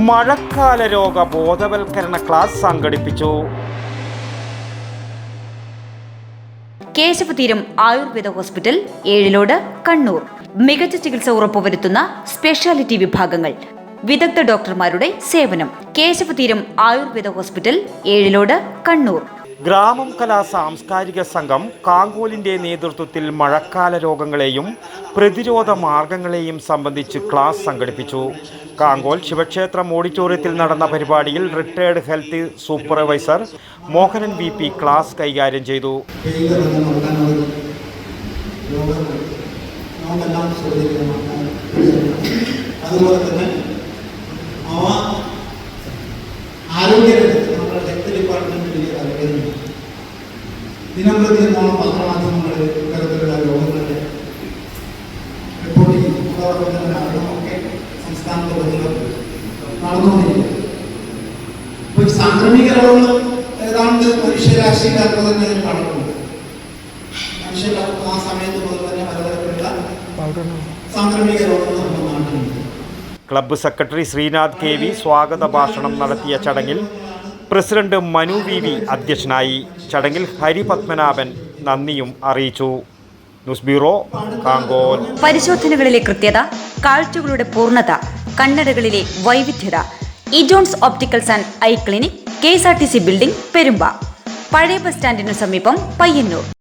മഴക്കാല രോഗ ബോധവൽക്കരണ ക്ലാസ് സംഘടിപ്പിച്ചു. കേശവതീരം ആയുർവേദ ഹോസ്പിറ്റൽ, ഏഴിലോട്, കണ്ണൂർ. മികച്ച ചികിത്സ ഉറപ്പുവരുത്തുന്ന സ്പെഷ്യാലിറ്റി വിഭാഗങ്ങൾ, വിദഗ്ധ ഡോക്ടർമാരുടെ സേവനം. കേശവതീരം ആയുർവേദ ഹോസ്പിറ്റൽ, ഏഴിലോട്, കണ്ണൂർ. ഗ്രാമം കലാ സാംസ്കാരിക സംഘം കാങ്കോലിൻ്റെ നേതൃത്വത്തിൽ മഴക്കാല രോഗങ്ങളെയും പ്രതിരോധ മാർഗങ്ങളെയും സംബന്ധിച്ച് ക്ലാസ് സംഘടിപ്പിച്ചു. കാങ്കോൽ ശിവക്ഷേത്രം ഓഡിറ്റോറിയത്തിൽ നടന്ന പരിപാടിയിൽ retired health supervisor Mohanan VP class കൈകാര്യം ചെയ്തു. അതുപോലെ തന്നെ ആരോഗ്യരംഗത്ത് നമ്മുടെ ഹെൽത്ത് ഡിപ്പാർട്ട്മെന്റ് വലിയ താല്പര്യമുണ്ട്. ദിനംപ്രതി എന്നോണം പത്രമാധ്യമങ്ങളിൽ ഇത്തരത്തിലുള്ള രോഗങ്ങളുടെ റിപ്പോർട്ടിംഗ് അതോടൊപ്പം തന്നെ മരണമൊക്കെ സംസ്ഥാനത്ത് നടന്നുകൊണ്ടിരിക്കും. ഇപ്പോൾ സാംക്രമിക രോഗങ്ങൾ ഏതാണ്ട് മനുഷ്യരാശിയുടെ അത്ര തന്നെ നടക്കുന്നുണ്ട്. മനുഷ്യർ ആ സമയത്ത് മുതൽ തന്നെ പലതരത്തിലുള്ള സാംക്രമിക രോഗങ്ങൾ നമ്മുടെ നാട്ടിലുണ്ട്. ക്ലബ്ബ് സെക്രട്ടറി ശ്രീനാഥ് KV സ്വാഗത ഭാഷണം നടത്തിയ ചടങ്ങിൽ പ്രസിഡന്റ് മനു VV അധ്യക്ഷനായി. ചടങ്ങിൽ ഹരിപത്മനാഭൻ നന്ദിയും അറിയിച്ചു. News bureau, Kankol. പരിശോധനകളിലെ കൃത്യത, കാഴ്ചകളുടെ പൂർണ്ണത, കണ്ണടകളിലെ വൈവിധ്യത. ഇജോൺസ് opticals and eye clinic, KSRTC building, പെരുമ്പ. പഴയ ബസ് സ്റ്റാൻഡിനു സമീപം, പയ്യന്നൂർ.